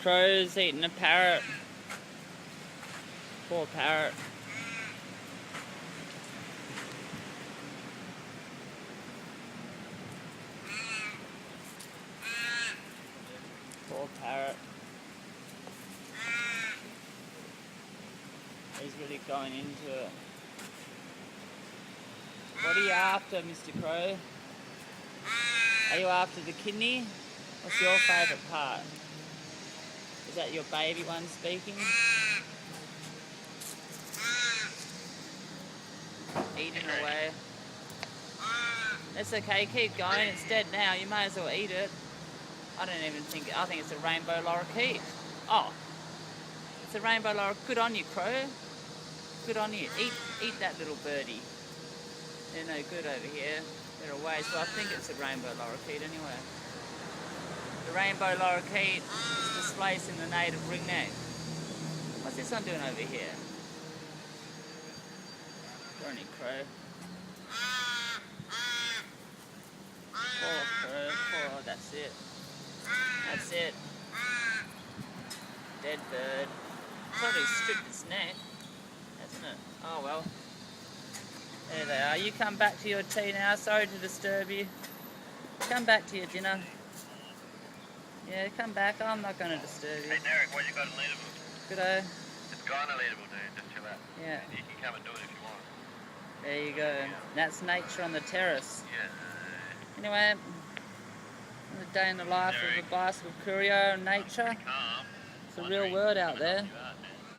Crow's eating a parrot. Poor parrot. Poor parrot. He's really going into it. What are you after, Mr. Crow? Are you after the kidney? What's your favourite part? Is that your baby one speaking? Eating away. It's okay, keep going. It's dead now. You may as well eat it. I think it's a rainbow lorikeet. Oh, it's a rainbow lorikeet. Good on you, Crow. Good on you. Eat that little birdie. They're no good over here. They're away, so I think it's a rainbow lorikeet anyway. The rainbow lorikeet is displacing the native ringneck. What's this one doing over here? Burning Crow. Poor Crow. Poor, that's it. That's it. Dead bird. Probably stripped its neck, hasn't it? Oh well. There they are. You come back to your tea now. Sorry to disturb you. Come back to your dinner. Yeah, come back. I'm not going to disturb you. Hey Derek, what you got unleadable? G'day. It's gone unleadable, dude. Just chill out. Yeah. You can come and do it if you want. There you go. That's nature on the terrace. Yeah. Anyway, the day in the life of a bicycle courier and nature. It's a real world out there.